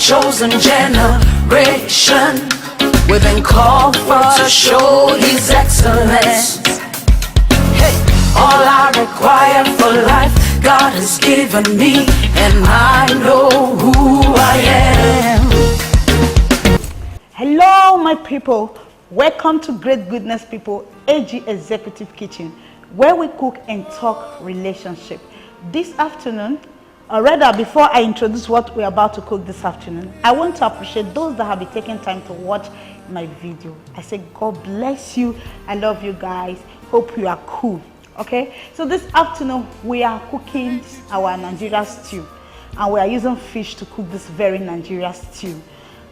chosen generation. We've been called for to show His excellence. Hey, all I require for life, God has given me, and I know who I am. Hello, my people. Welcome to Great Goodness People AG Executive Kitchen, where we cook and talk relationship. This afternoon, or rather before I introduce what we're about to cook this afternoon, I want to appreciate those that have been taking time to watch my video. I say God bless you. I love you guys. Hope you are cool. Okay, so this afternoon we are cooking our Nigeria stew, and we are using fish to cook this very Nigeria stew,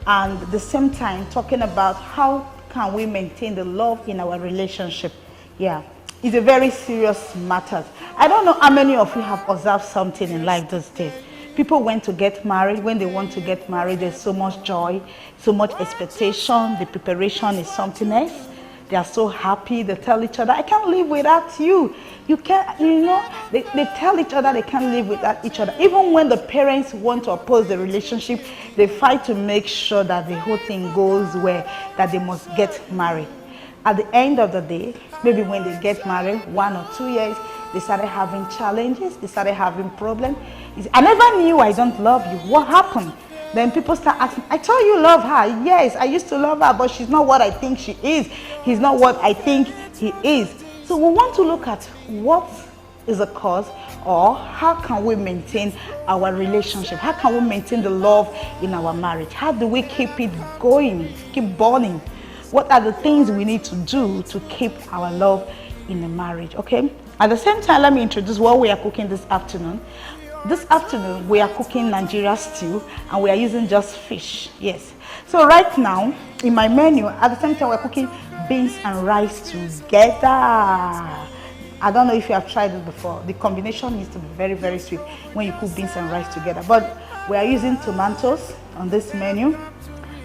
and at the same time talking about how can we maintain the love in our relationship. Yeah, it's a very serious matter. I don't know how many of you have observed something in life these days. People went to get married. When they want to get married, there's so much joy, so much expectation. The preparation is something else. They are so happy. They tell each other, I can't live without you. You can't, they tell each other they can't live without each other. Even when the parents want to oppose the relationship, they fight to make sure that the whole thing goes well, that they must get married. At the end of the day, maybe when they get married, 1 or 2 years, they started having challenges, they started having problems. I never knew I don't love you. What happened? Then people start asking, I told you love her. Yes, I used to love her, but she's not what I think she is. He's not what I think he is. So we want to look at what is the cause, or how can we maintain our relationship? How can we maintain the love in our marriage? How do we keep it going, keep burning? What are the things we need to do to keep our love in the marriage? Okay. At the same time, let me introduce what we are cooking this afternoon. This afternoon, we are cooking Nigeria stew, and we are using just fish. Yes. So right now, in my menu, at the same time, we're cooking beans and rice together. I don't know if you have tried it before. The combination needs to be very, very sweet when you cook beans and rice together. But we are using tomatoes on this menu.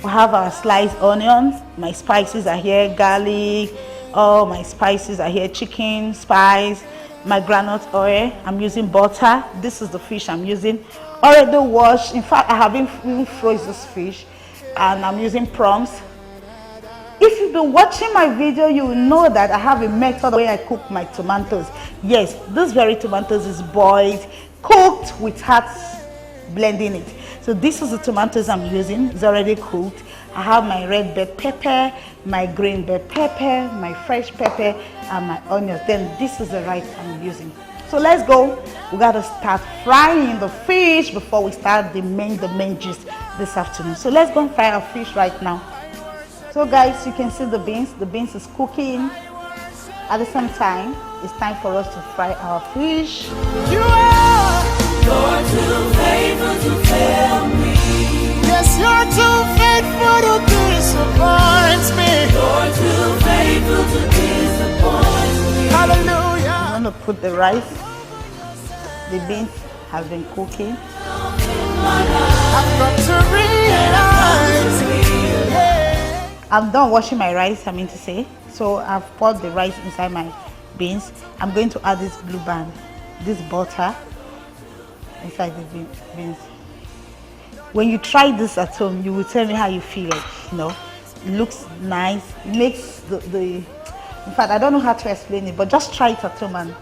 We have our sliced onion. My spices are here, garlic. All my spices are here, chicken, spice, my groundnut oil. I'm using butter. This is the fish I'm using. Already washed. In fact, I haven't even frozen this fish, and I'm using prawns. If you've been watching my video, you will know that I have a method where I cook my tomatoes. Yes, this very tomatoes is boiled, cooked without blending it. So this is the tomatoes I'm using. It's already cooked. I have my red bell pepper, my green bell pepper, my fresh pepper, and my onions. Then this is the rice I'm using. So let's go. We gotta start frying the fish before we start the main gist this afternoon. So let's go and fry our fish right now. So guys, you can see the beans. The beans is cooking. At the same time, it's time for us to fry our fish. You are Lord, too faithful to fail me. Yes, you're too faithful to disappoint me. Lord, too faithful to disappoint me. Hallelujah. I'm gonna put the rice. The beans have been cooking. I've got to realize. I'm done washing my rice, I mean to say. So I've poured the rice inside my beans. I'm going to add this blue band, this butter inside the beans. When you try this at home, you will tell me how you feel like, it looks nice. It makes in fact, I don't know how to explain it, but just try it at home and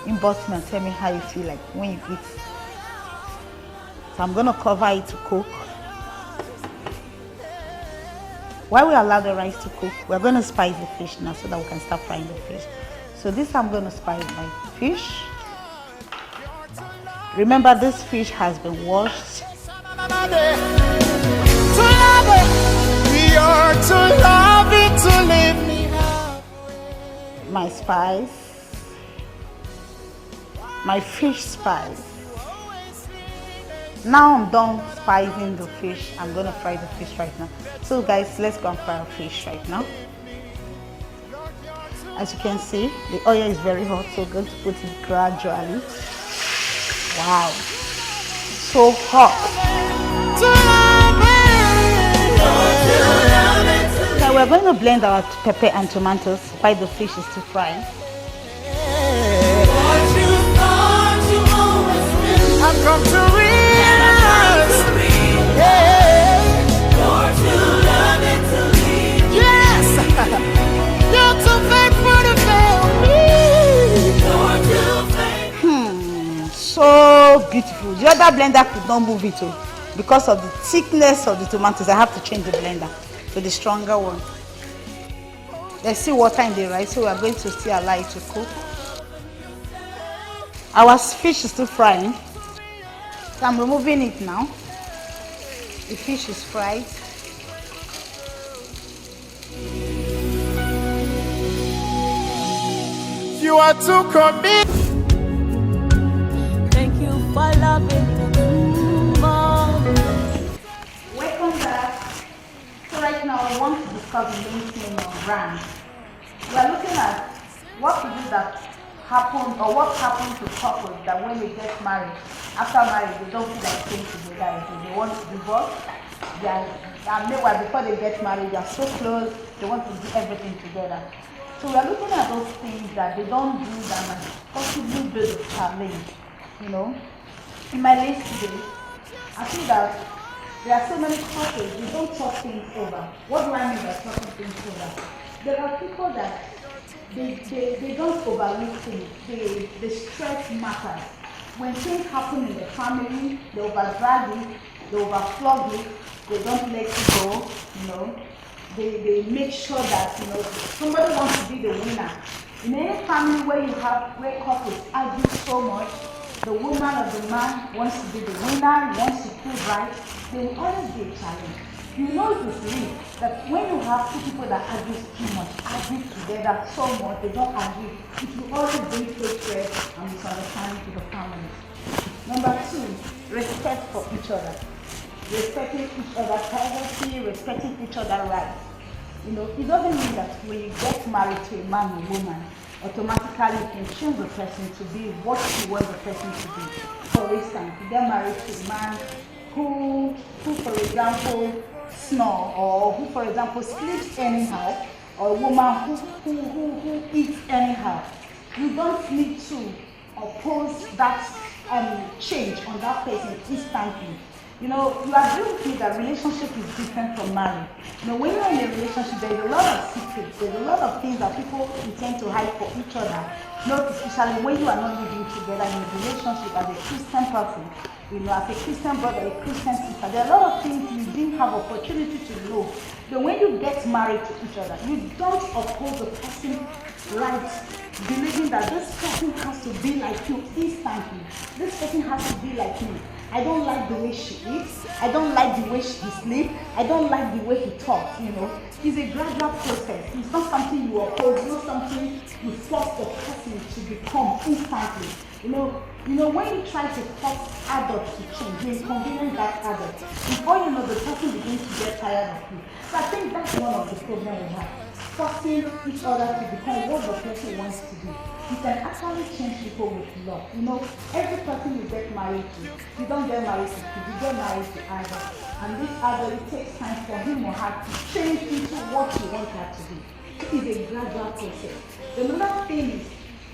inbox me and tell me how you feel like when you eat. So I'm going to cover it to cook. While we allow the rice to cook, we're going to spice the fish now so that we can start frying the fish. So this I'm going to spice my fish. Remember, this fish has been washed. My spice, my fish spice. Now I'm done spicing the fish. I'm going to fry the fish right now. So guys, let's go and fry our fish right now. As you can see, the oil is very hot, so we're going to put it gradually. Wow, so hot. Now we're going to blend our pepper and tomatoes while the fish is still frying. I've come to realize, yeah. so beautiful. The other blender could not move it too. Because of the thickness of the tomatoes, I have to change the blender to the stronger one. There's still water in the rice, so we are going to still allow it to cook. Our fish is still frying, so I'm removing it now. The fish is fried. You are too committed. Thank you for loving me more. Welcome back. So right now I want to discuss the main thing on brand. We are looking at what to do that happen or what happens to couples that when they get married, after marriage they don't feel like staying together again. They want to divorce. And meanwhile before they get married, they are so close, they want to do everything together. So we are looking at those things that they don't do that might possibly be a challenge. You know, in my list today, I think that there are so many couples who don't talk things over. What do I mean by talking things over? There are people that they don't overlook things. They stress matters. When things happen in the family, they overdrag it, they overflog it, they don't let it go, you know. They make sure that, you know, somebody wants to be the winner. In any family where couples argue so much, the woman or the man wants to be the winner, wants to prove right, there will always be a challenge. You know it is real that when you have two people that argue too much, argue together so much, they don't argue, it will always bring hatred and misunderstanding to the family. Number two, respect for each other. Respecting each other's privacy, respecting each other's rights. You know, it doesn't mean that when you get married to a man or woman, automatically you can choose the person to be what you want the person to be. For instance, you get married to a man who for example, snore, or who, for example, sleeps anyhow, or a woman who eats anyhow. You don't need to oppose that change on that person instantly. You know, you agree with me that relationship is different from marriage. You know, when you're in a relationship, there's a lot of secrets, there's a lot of things that people intend to hide for each other. Not especially when you are not living together in a relationship as a Christian person. You know, as a Christian brother, a Christian sister, there are a lot of things you didn't have opportunity to know. But when you get married to each other, you don't oppose the person's rights, believing that this person has to be like you instantly. This person has to be like me. I don't like the way she eats. I don't like the way he sleeps. I don't like the way he talks, you know. It's a gradual process. It's not something you oppose. It's not something you force the person to become instantly. You know, when you try to force adults to change, you inconvenience that adult. Before you know, the person begins to get tired of you. So I think that's one of the problems we have. Forcing each other to become what the person wants to be. You can actually change people with love. You know, every person you get married to, you don't get married to kids, you get married to adult. And this adult, it takes time for him or her to change into what you want her to be. It is a gradual process. The another thing is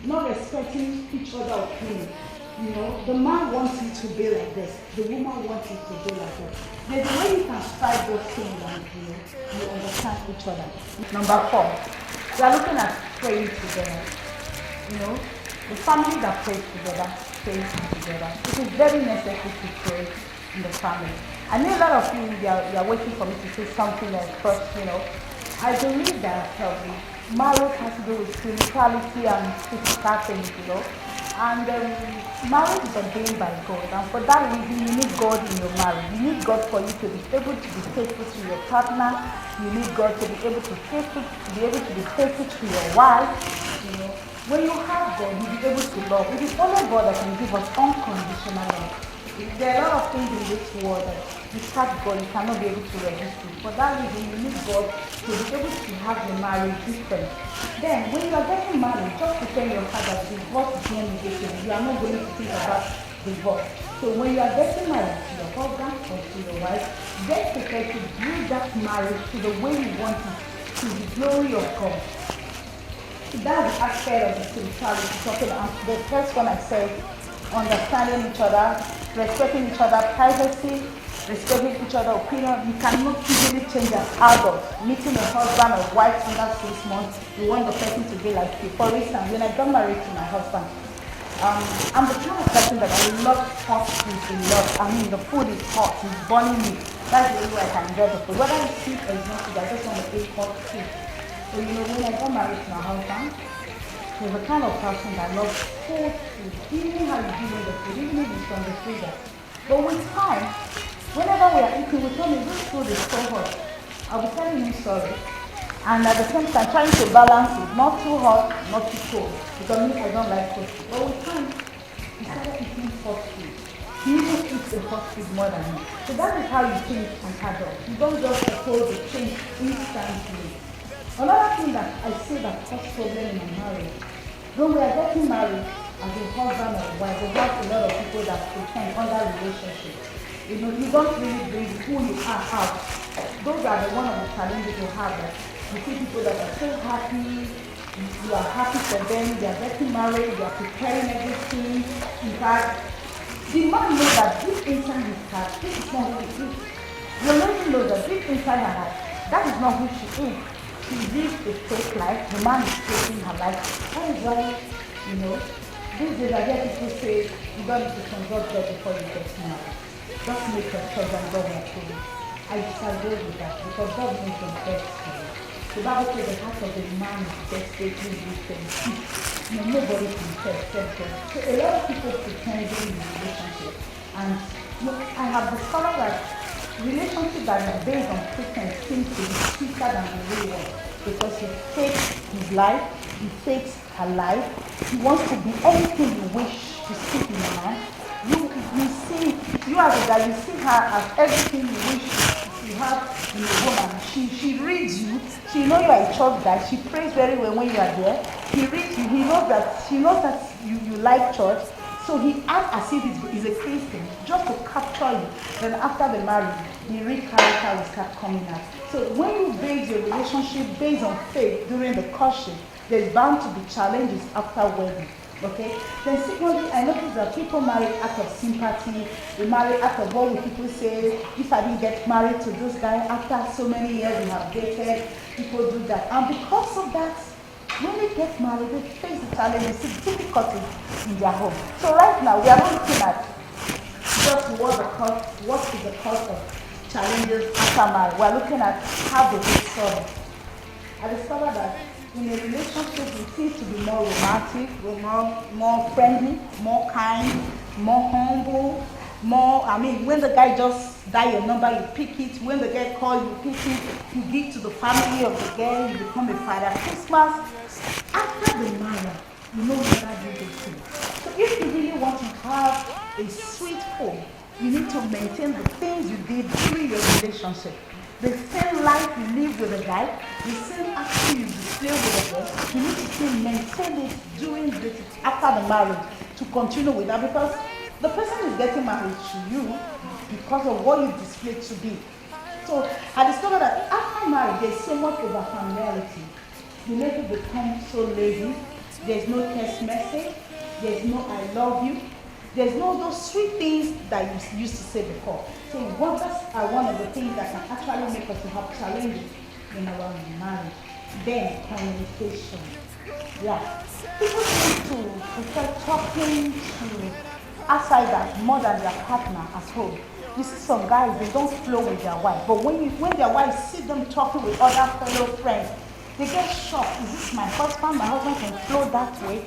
not respecting each other's opinion. You know, the man wants you to be like this, the woman wants you to be like that. There's a way you can strike those things and you understand each other. Number four, we are looking at praying together. You know, the family that prays together, prays together. It is very necessary to pray in the family. I know a lot of you are waiting for me to say something else, but you know, I believe that marriage has to do with spirituality and physical things, you know. And marriage is ordained by God, and for that reason, you need God in your marriage. You need God for you to be able to be faithful to your partner. You need God to be able to be faithful to your wife. You know, when you have God, you'll be able to love. It is only God that can give us unconditional love. There are a lot of things in this world that without God you cannot be able to resist it. For that reason, you need God to be able to have your marriage different. Then, when you are getting married, just prepare your heart that divorce is not negotiable. You are not going to think about divorce. So when you are getting married to your husband or to your wife, get prepared to build that marriage to the way you want it, to the glory of God. That's the aspect of the spirituality talking about. The first one I said, understanding each other, respecting each other's privacy, respecting each other's opinion. You cannot easily change as adults. Meeting a husband or wife under 6 months, you want the person to be like you. For instance, when I got married to my husband, I'm the kind of person that I love hot food a lot. I mean, the food is hot, it's burning me. That's the only way I can enjoy the food. Whether it's sweet or it's not sweet, I just want to eat hot food. So, you know, when I got married to my husband, he was the kind of person that loves hot food. Even how you give me the food, even if it's from the freezer. But with time, whenever we are eating, we tell me this food is so hot. I'll be telling him sorry. And at the same time, trying to balance it, not too hot, not too cold. Because me, I don't like hot food. But with time, he started eating hot food. He even eats the hot food more than me. So that is how you change an adult. You don't just suppose to change instantly. Another thing that I say that causes problem in my marriage, when we are getting married as a husband or wife, we have a lot of people that pretend under relationship. You know, you don't really bring who you are out. Those are the one of the challenges you have. That you see people that are so happy, you are happy for them, they are getting married, they are preparing everything. In fact, the man knows that deep inside his heart, this is not who he is. The lady knows that deep inside her heart, that is not who she is. She lives a fake life, the man is faking her life. That is why, you know, these days I hear people say, you don't need to consult God before you get married. Just make your choice and God will approve it. I disagree with that because God knows the best for you. The Bible says the heart of a man is desperately wicked. You know, nobody can tell except God. So a lot of people pretend in a relationship. And you know, I have discovered that relationships that are based on pretense seem to be sweeter than the real one. Because he fakes his life, he fakes her life. He wants to be anything you wish to see in a man. You see, you as a guy, you see her as everything you wish you have in a woman. She reads you. She knows you are a church guy. She prays very well when you are there. He reads you. She knows that you like church. So he acts as if he's a Christian just to capture you. Then after the marriage, the real character will start coming out. So when you base your relationship based on faith during the courtship, there's bound to be challenges after wedding. Okay? Then secondly, I noticed that people marry out of sympathy. They marry out of what will people say, if I didn't get married to this guy after so many years we have dated, people do that. And because of that, when they get married, they face the challenges, the difficulties in their home. So right now, we are not looking at just what is the cause of challenges after marriage. We are looking at how they get solved. I discovered that in a relationship, it seems to be more romantic, more friendly, more kind, more humble, when the guy just dial your number, you pick it. When the guy call, you pick it. You give to the family of the girl, you become a father. Christmas, after the marriage, you no longer do those things. So if you really want to have a sweet home, you need to maintain the things you did during your relationship. The same life you live with a guy, the same action you display with a girl, you need to still maintain it during this, after the marriage, to continue with that, because the person is getting married to you because of what you displayed to be. So I discovered that after marriage, there's so much over familiarity. The lady becomes so lazy. There's no text message. There's no I love you. There's no those sweet things that you used to say before. So that's one of the things that can actually make us to have challenges in our marriage. Then communication. Yeah. People tend to prefer talking to outsiders more than their partner at home. You see some guys, they don't flow with their wife. But when their wife sees them talking with other fellow friends, they get shocked. Is this my husband? My husband can flow that way.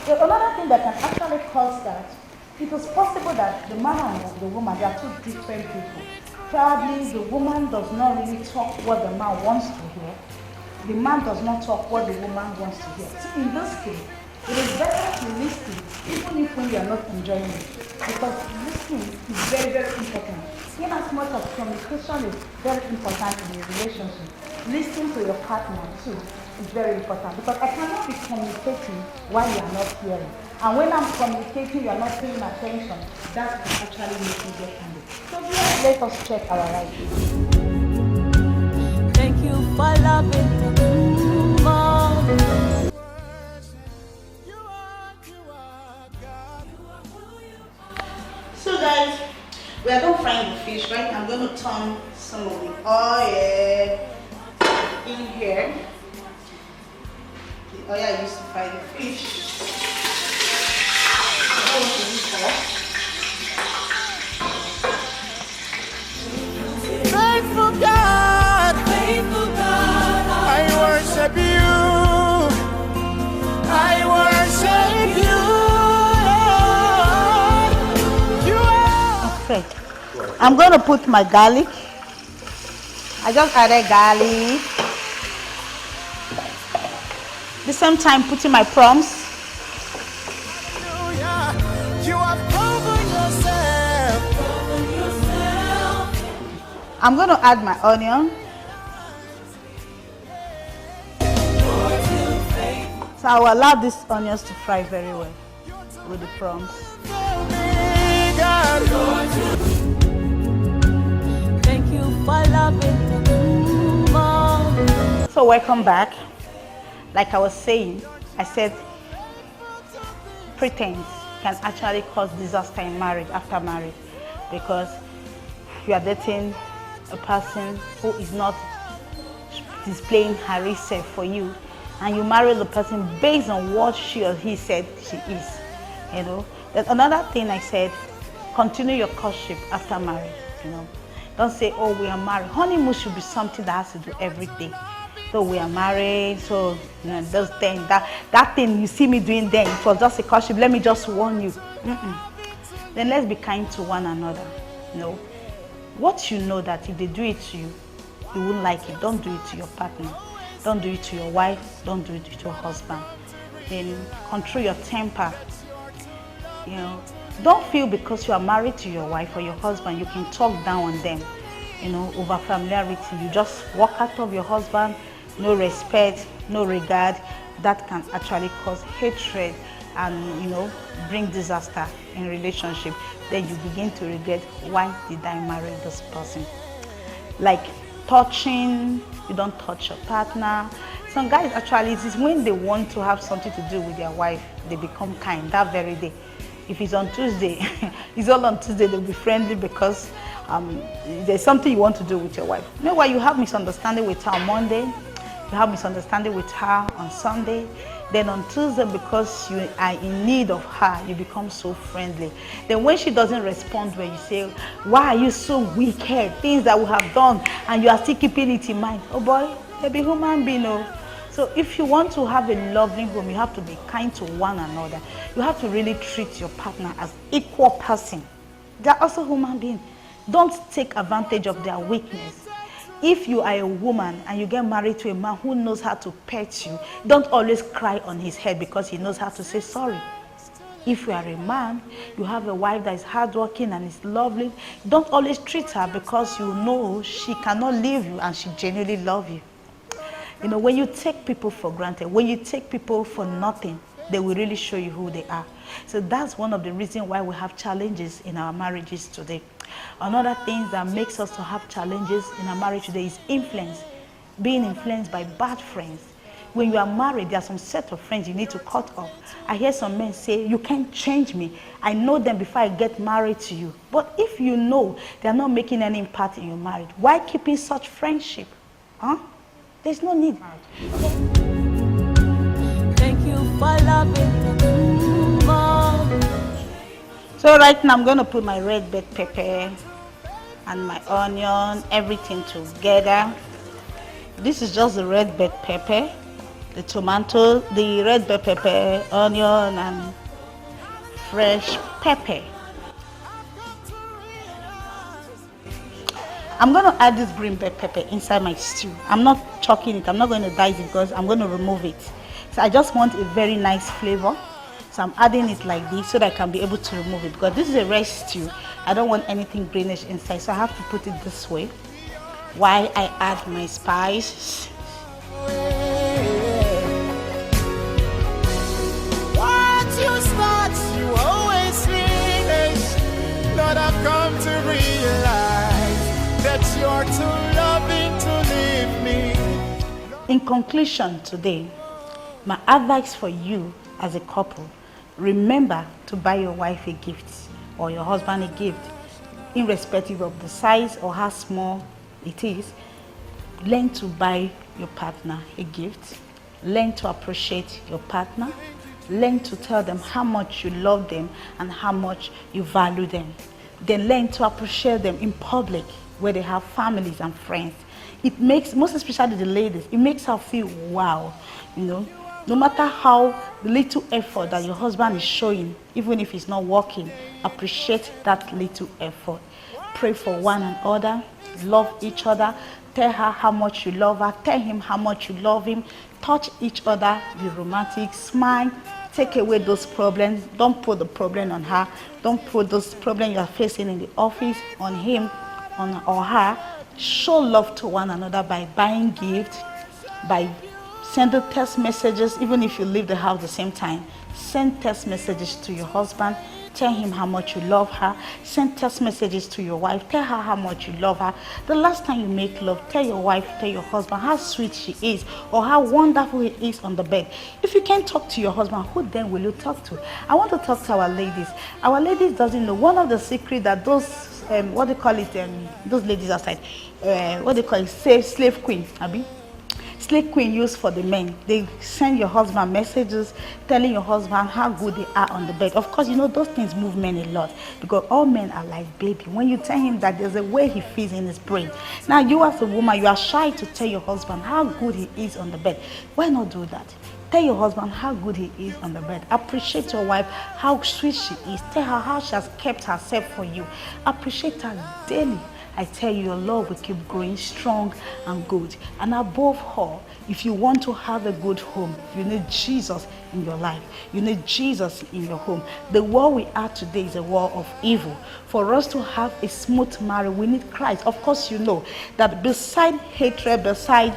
Another thing that can actually cause that, it is possible that the man and the woman, they are two different people. Probably the woman does not really talk what the man wants to hear. The man does not talk what the woman wants to hear. So in this case, it is better to listen, even if when you are not enjoying it. Because listening is very, very important. In as much as communication is very important in a relationship, listening to your partner too is very important. Because I cannot be communicating while you are not hearing. And when I'm communicating, you are not paying attention. That can actually make me get angry. So let us check our writing. Thank you for loving me too much. So guys, we are done frying the fish, right? I'm going to turn some of the oil in here. The oil I used to fry the fish. I'm going to put my garlic. I just added garlic. At the same time, putting my prawns. You have proven yourself. I'm going to add my onion. So I will allow these onions to fry very well with the prawns. Thank you for loving me more. So welcome back. Like I was saying, I said pretense can actually cause disaster in marriage, after marriage, because you are dating a person who is not displaying her real self for you, and you marry the person based on what she or he said she is. You know, there's another thing I said: continue your courtship after marriage. You know, don't say, "Oh, we are married." Honeymoon should be something that has to do every day. So we are married, so you know, those things, that thing you see me doing then, it was just a courtship. Let me just warn you. Then let's be kind to one another. You know, what you know that if they do it to you, you won't like it. Don't do it to your partner. Don't do it to your wife. Don't do it to your husband. Then control your temper. You know, don't feel because you are married to your wife or your husband, you can talk down on them. You know, over familiarity. You just walk out of your husband, no respect, no regard. That can actually cause hatred and, you know, bring disaster in relationship. Then you begin to regret, why did I marry this person? Like touching, you don't touch your partner. Some guys actually, it is when they want to have something to do with their wife, they become kind that very day. If it's on Tuesday, it's all on Tuesday, they'll be friendly because there's something you want to do with your wife. You know why? You have misunderstanding with her on Monday, you have misunderstanding with her on Sunday, then on Tuesday, because you are in need of her, you become so friendly. Then when she doesn't respond, when you say, why are you so wicked, things that we have done, and you are still keeping it in mind, oh boy, they be human being. Oh. So if you want to have a loving home, you have to be kind to one another. You have to really treat your partner as equal person. They are also human beings. Don't take advantage of their weakness. If you are a woman and you get married to a man who knows how to pet you, don't always cry on his head because he knows how to say sorry. If you are a man, you have a wife that is hardworking and is lovely, don't always treat her because you know she cannot leave you and she genuinely loves you. You know, when you take people for granted, when you take people for nothing, they will really show you who they are. So that's one of the reasons why we have challenges in our marriages today. Another thing that makes us to have challenges in our marriage today is influence. Being influenced by bad friends. When you are married, there are some set of friends you need to cut off. I hear some men say, you can't change me. I know them before I get married to you. But if you know they are not making any impact in your marriage, why keeping such friendship? Huh? There's no need. Thank you for loving me more. So right now I'm going to put my red bell pepper and my onion, everything together. This is just the red bell pepper, the tomato, the red bell pepper, onion, and fresh pepper. I'm going to add this green bell pepper inside my stew. I'm not chopping it. I'm not going to dice it because I'm going to remove it. So I just want a very nice flavor. So I'm adding it like this so that I can be able to remove it, because this is a red stew. I don't want anything greenish inside, so I have to put it this way while I add my spices. What you start, you always finish. Lord, I've come to realize that you're too loving to leave me. In conclusion today, my advice for you as a couple: remember to buy your wife a gift or your husband a gift, irrespective of the size or how small it is. Learn to buy your partner a gift. Learn to appreciate your partner. Learn to tell them how much you love them and how much you value them. Then learn to appreciate them in public where they have families and friends. It makes, most especially the ladies, it makes her feel wow, you know. No matter how little effort that your husband is showing, even if he's not working, appreciate that little effort. Pray for one another. Love each other. Tell her how much you love her. Tell him how much you love him. Touch each other. Be romantic. Smile. Take away those problems. Don't put the problem on her. Don't put those problems you are facing in the office on him or her. Show love to one another by buying gifts, by sending text messages. Even if you leave the house at the same time, send text messages to your husband. Tell him how much you love her. Send text messages to your wife. Tell her how much you love her. The last time you make love, tell your wife, tell your husband how sweet she is or how wonderful he is on the bed. If you can't talk to your husband, who then will you talk to? I want to talk to our ladies. Our ladies doesn't know one of the secrets that those what they call it, those ladies outside, what they call it, slave queen, Abby. Slave queen used for the men. They send your husband messages telling your husband how good they are on the bed. Of course, you know those things move men a lot because all men are like baby. When you tell him that there's a way he feels in his brain. Now you as a woman, you are shy to tell your husband how good he is on the bed. Why not do that? Tell your husband how good he is on the bed. Appreciate your wife, how sweet she is. Tell her how she has kept herself for you. Appreciate her daily. I tell you, your love will keep growing strong and good. And above all, if you want to have a good home, you need Jesus in your life. You need Jesus in your home. The world we are today is a world of evil. For us to have a smooth marriage, we need Christ. Of course, you know that beside hatred, beside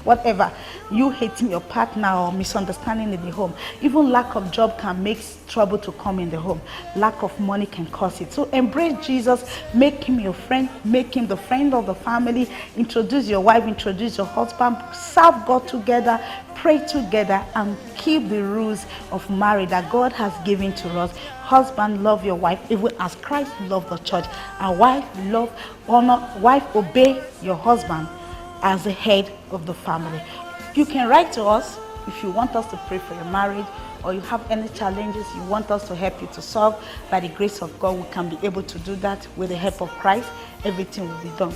whatever, you hating your partner or misunderstanding in the home, even lack of job can make trouble to come in the home. Lack of money can cause it. So embrace Jesus, make him your friend, make him the friend of the family, introduce your wife, introduce your husband, serve God together, pray together, and keep the rules of marriage that God has given to us. Husband, love your wife even as Christ loved the church. And wife, love, honor, wife, obey your husband as the head of the family. You can write to us if you want us to pray for your marriage or you have any challenges you want us to help you to solve. By the grace of God, we can be able to do that with the help of Christ. Everything will be done.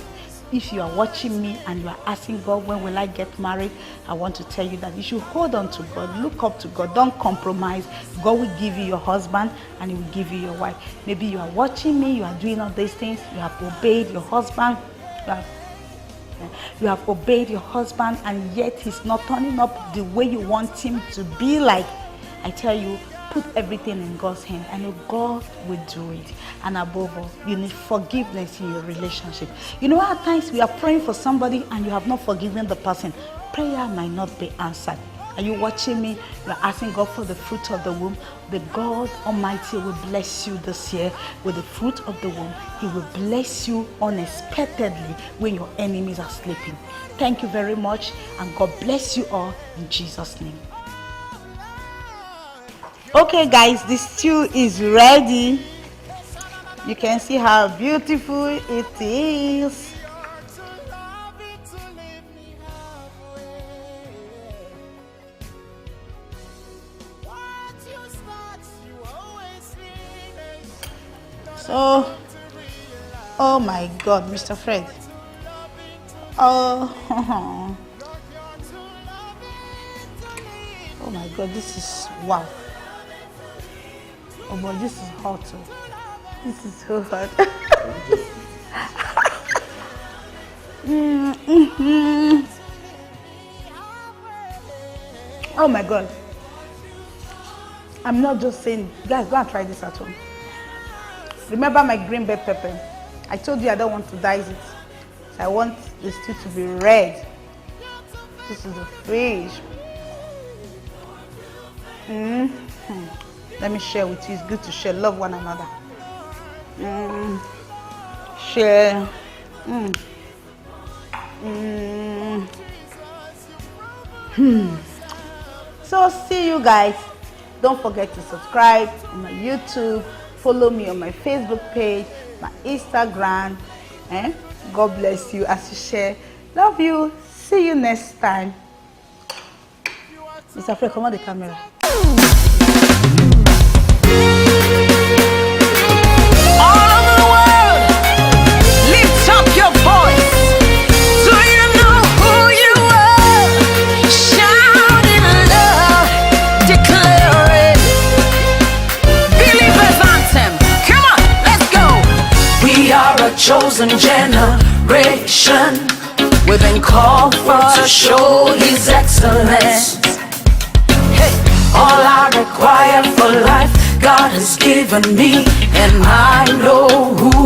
If you are watching me and you are asking God, when will I get married? I want to tell you that you should hold on to God, look up to God, don't compromise. God will give you your husband and he will give you your wife. Maybe you are watching me, you are doing all these things, you have obeyed your husband, you have obeyed your husband, and yet he's not turning up the way you want him to be like. I tell you, put everything in God's hand. I know God will do it. And above all, you need forgiveness in your relationship. You know, at times we are praying for somebody and you have not forgiven the person. Prayer might not be answered. Are you watching me? You're asking God for the fruit of the womb. The God Almighty will bless you this year with the fruit of the womb. He will bless you unexpectedly when your enemies are sleeping. Thank you very much, and God bless you all in Jesus' name. Okay guys, the stew is ready. You can see how beautiful it is. So, oh my God, Mr. Fred. Oh, oh my God, this is wow. Oh boy, this is hot. This is so hot. Oh my God. I'm not just saying, guys, go and try this at home. Remember my green bell pepper? I told you I don't want to dice it. So I want the stew to be red. This is the fish. Let me share with you. It's good to share. Love one another. Share. So see you guys. Don't forget to subscribe on my YouTube. Follow me on my Facebook page, my Instagram. God bless you as you share. Love you. See you next time. Mr. Fred, come on the camera. All over the world, lift up your voice. Do you know who you are? Shout in love, declare it. Believers anthem. Come on, let's go. We are a chosen generation. We've been called for to show His excellence. Hey, all I require for life, God has given me, and I know who